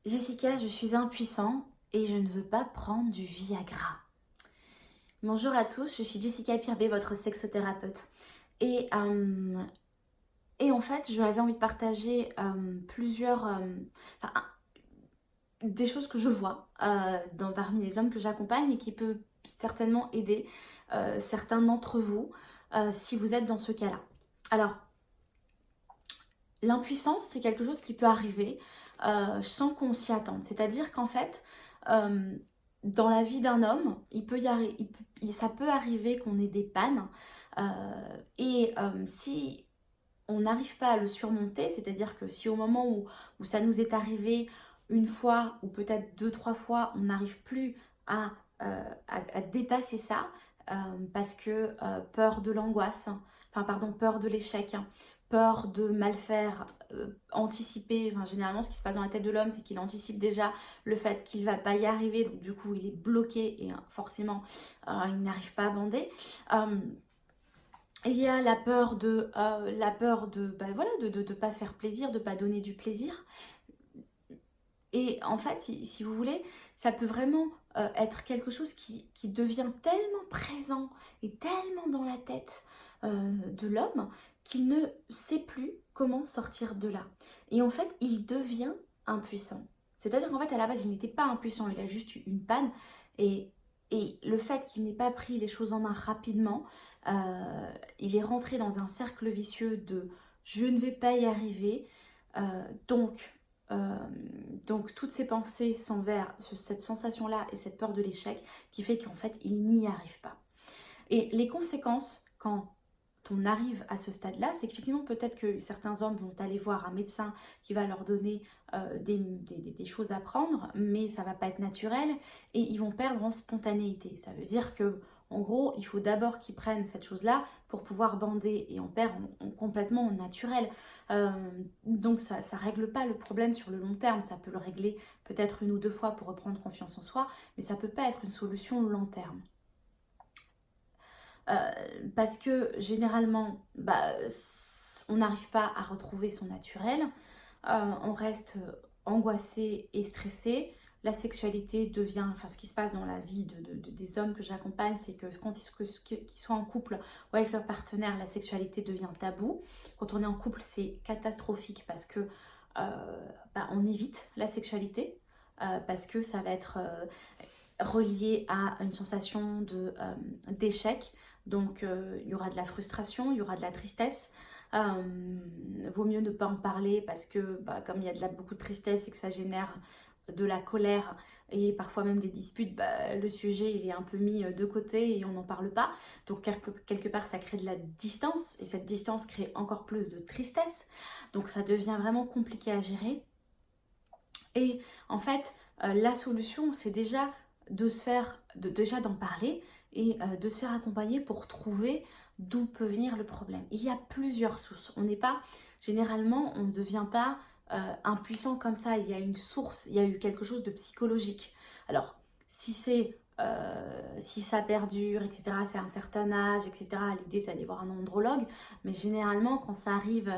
Jessica, je suis impuissant et je ne veux pas prendre du Viagra. Bonjour à tous, je suis Jessica Pirbet, votre sexothérapeute. Et, euh, et en fait, j'avais envie de partager des choses que je vois parmi les hommes que j'accompagne et qui peut certainement aider certains d'entre vous si vous êtes dans ce cas-là. Alors, l'impuissance, c'est quelque chose qui peut arriver sans qu'on s'y attende. C'est-à-dire qu'en fait, euh, dans la vie d'un homme, ça peut arriver qu'on ait des pannes. Si on n'arrive pas à le surmonter, c'est-à-dire que si au moment où ça nous est arrivé une fois ou peut-être deux, trois fois, on n'arrive plus à dépasser ça parce que peur de l'angoisse, peur de l'échec, peur de mal faire, anticiper, généralement ce qui se passe dans la tête de l'homme, c'est qu'il anticipe déjà le fait qu'il va pas y arriver, donc du coup il est bloqué et forcément il n'arrive pas à bander. Il y a la peur de pas faire plaisir, de pas donner du plaisir. Et en fait, si vous voulez, ça peut vraiment être quelque chose qui devient tellement présent et tellement dans la tête de l'homme qu'il ne sait plus comment sortir de là. Et en fait, il devient impuissant. C'est-à-dire qu'en fait, à la base, il n'était pas impuissant, il a juste eu une panne. Et, et le fait qu'il n'ait pas pris les choses en main rapidement, il est rentré dans un cercle vicieux de je ne vais pas y arriver. Euh, donc, euh, donc toutes ces pensées sont vers cette sensation-là et cette peur de l'échec qui fait qu'en fait il n'y arrive pas. Et les conséquences quand on arrive à ce stade-là, c'est qu'effectivement peut-être que certains hommes vont aller voir un médecin qui va leur donner des choses à prendre, mais ça va pas être naturel et ils vont perdre en spontanéité. Ça veut dire que en gros, il faut d'abord qu'ils prennent cette chose-là pour pouvoir bander et on perd complètement en naturel. Euh, donc ça ne règle pas le problème sur le long terme, ça peut le régler peut-être une ou deux fois pour reprendre confiance en soi, mais ça peut pas être une solution long terme. Euh, Parce que généralement, on n'arrive pas à retrouver son naturel, on reste angoissé et stressé. La sexualité devient, ce qui se passe dans la vie des hommes que j'accompagne, c'est que quand qu'ils soient en couple ou avec leur partenaire, la sexualité devient tabou. Quand on est en couple, c'est catastrophique parce que on évite la sexualité, parce que ça va être relié à une sensation d'échec. Donc il y aura de la frustration, il y aura de la tristesse. Vaut mieux ne pas en parler parce que comme il y a beaucoup de tristesse et que ça génère de la colère et parfois même des disputes, le sujet il est un peu mis de côté et on n'en parle pas. Donc quelque part ça crée de la distance et cette distance crée encore plus de tristesse. Donc ça devient vraiment compliqué à gérer. Et en fait, la solution c'est déjà déjà d'en parler et de se faire accompagner pour trouver d'où peut venir le problème. Il y a plusieurs sources. Généralement, on ne devient pas impuissant comme ça. Il y a une source, il y a eu quelque chose de psychologique. Alors, si ça perdure, etc., c'est un certain âge, etc., l'idée c'est d'aller voir un andrologue. Mais généralement, quand ça arrive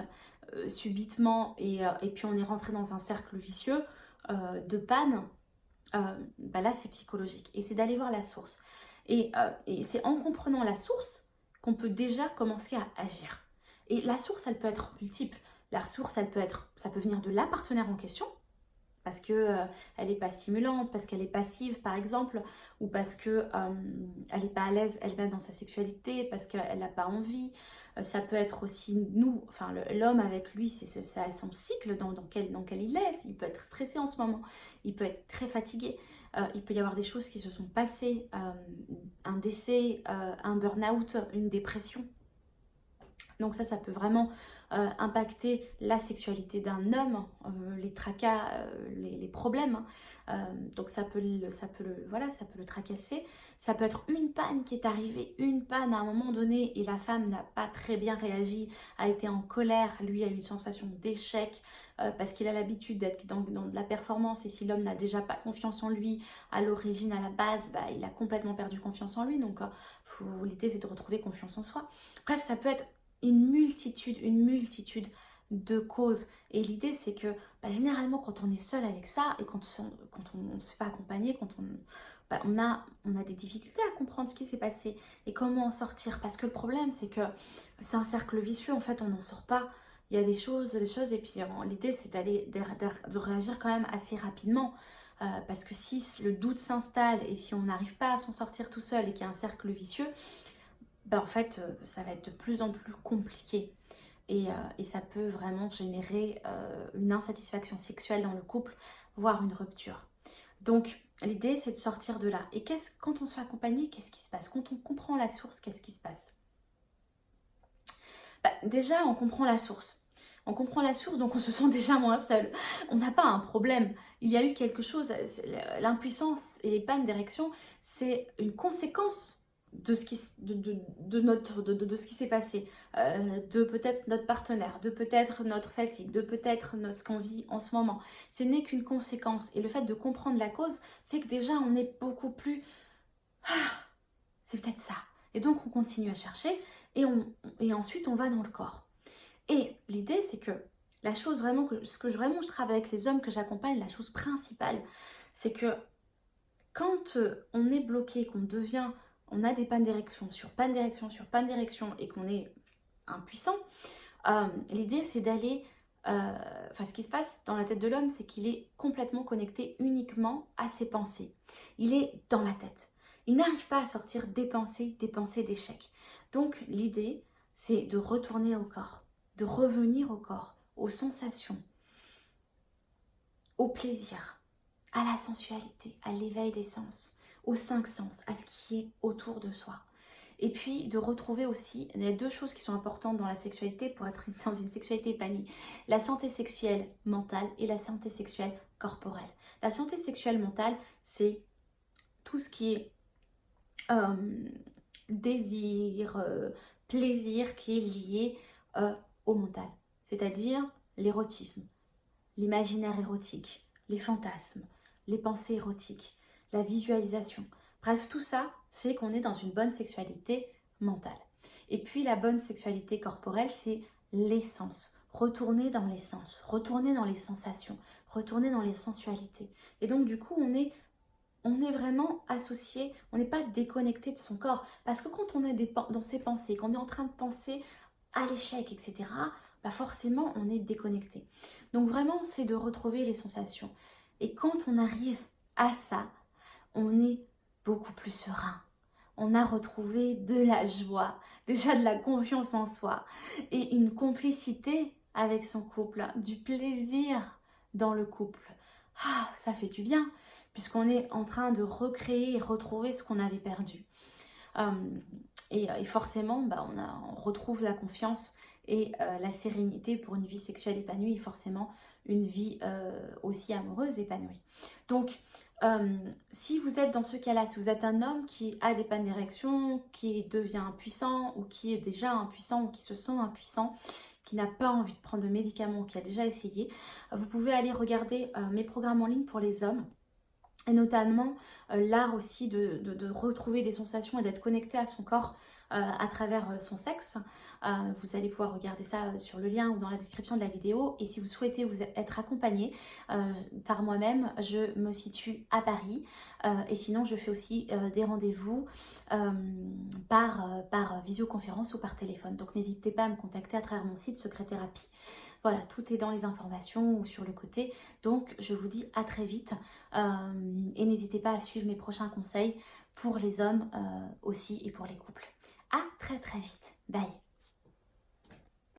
subitement et puis on est rentré dans un cercle vicieux de panne, là c'est psychologique et c'est d'aller voir la source et c'est en comprenant la source qu'on peut déjà commencer à agir. Et la source elle peut être multiple. La source ça peut venir de la partenaire en question parce que elle est pas stimulante, parce qu'elle est passive par exemple, ou parce que elle est pas à l'aise elle-même dans sa sexualité, parce qu'elle n'a pas envie. Ça peut être aussi nous, l'homme avec lui, c'est son cycle dans lequel il est. Il peut être stressé en ce moment, il peut être très fatigué, il peut y avoir des choses qui se sont passées, un décès, un burn-out, une dépression. Donc ça peut vraiment impacter la sexualité d'un homme, les tracas, les problèmes. Donc ça peut le tracasser. Ça peut être une panne qui est arrivée, une panne à un moment donné et la femme n'a pas très bien réagi, a été en colère, lui a eu une sensation d'échec parce qu'il a l'habitude d'être dans de la performance et si l'homme n'a déjà pas confiance en lui à l'origine, à la base, il a complètement perdu confiance en lui. Donc l'idée c'est de retrouver confiance en soi. Bref, ça peut être une multitude de cause. Et l'idée, c'est que généralement, quand on est seul avec ça et quand on ne s'est pas accompagné, on a des difficultés à comprendre ce qui s'est passé et comment en sortir. Parce que le problème, c'est que c'est un cercle vicieux, en fait, on n'en sort pas. Il y a des choses, et puis l'idée, c'est de réagir quand même assez rapidement. Parce que si le doute s'installe et si on n'arrive pas à s'en sortir tout seul et qu'il y a un cercle vicieux, en fait, ça va être de plus en plus compliqué. Et ça peut vraiment générer une insatisfaction sexuelle dans le couple, voire une rupture. Donc, l'idée, c'est de sortir de là. Et quand on se fait accompagner, qu'est-ce qui se passe? Quand on comprend la source, qu'est-ce qui se passe? Déjà, on comprend la source. On comprend la source, donc on se sent déjà moins seul. On n'a pas un problème. Il y a eu quelque chose. L'impuissance et les pannes d'érection, c'est une conséquence de ce qui, de ce qui s'est passé, de peut-être notre partenaire, de peut-être notre fatigue, de peut-être ce qu'on vit en ce moment. Ce n'est qu'une conséquence. Et le fait de comprendre la cause fait que déjà on est beaucoup plus... c'est peut-être ça. Et donc on continue à chercher et ensuite on va dans le corps. Et l'idée, c'est que la chose vraiment, je travaille avec les hommes que j'accompagne, la chose principale, c'est que quand on est bloqué, on a des pannes d'érection sur panne d'érection sur panne d'érection et qu'on est impuissant, l'idée c'est d'aller... ce qui se passe dans la tête de l'homme, c'est qu'il est complètement connecté uniquement à ses pensées. Il est dans la tête. Il n'arrive pas à sortir des pensées d'échec. Donc l'idée, c'est de retourner au corps, de revenir au corps, aux sensations, au plaisir, à la sensualité, à l'éveil des sens, aux 5 sens, à ce qui est autour de soi. Et puis de retrouver aussi, il y a 2 choses qui sont importantes dans la sexualité pour être dans une sexualité épanouie. La santé sexuelle mentale et la santé sexuelle corporelle. La santé sexuelle mentale, c'est tout ce qui est désir, plaisir qui est lié au mental. C'est-à-dire l'érotisme, l'imaginaire érotique, les fantasmes, les pensées érotiques, la visualisation. Bref, tout ça fait qu'on est dans une bonne sexualité mentale. Et puis la bonne sexualité corporelle, c'est l'essence. Retourner dans les sens, retourner dans les sensations, retourner dans les sensualités. Et donc du coup, on est vraiment associé, on n'est pas déconnecté de son corps. Parce que quand on est dans ses pensées, quand on est en train de penser à l'échec, etc., forcément, on est déconnecté. Donc vraiment, c'est de retrouver les sensations. Et quand on arrive à ça, on est beaucoup plus serein. On a retrouvé de la joie, déjà de la confiance en soi et une complicité avec son couple, du plaisir dans le couple. Ah, ça fait du bien, puisqu'on est en train de recréer et retrouver ce qu'on avait perdu. Et forcément, on retrouve la confiance et la sérénité pour une vie sexuelle épanouie et forcément une vie aussi amoureuse épanouie. Donc, si vous êtes dans ce cas-là, si vous êtes un homme qui a des pannes d'érection, qui devient impuissant ou qui est déjà impuissant ou qui se sent impuissant, qui n'a pas envie de prendre de médicaments ou qui a déjà essayé, vous pouvez aller regarder mes programmes en ligne pour les hommes. Et notamment l'art aussi de retrouver des sensations et d'être connecté à son corps à travers son sexe. Vous allez pouvoir regarder ça sur le lien ou dans la description de la vidéo. Et si vous souhaitez vous être accompagné par moi-même, je me situe à Paris. Et sinon, je fais aussi des rendez-vous par visioconférence ou par téléphone. Donc n'hésitez pas à me contacter à travers mon site Secret Thérapie. Voilà, tout est dans les informations ou sur le côté. Donc, je vous dis à très vite. Et n'hésitez pas à suivre mes prochains conseils pour les hommes aussi et pour les couples. À très très vite.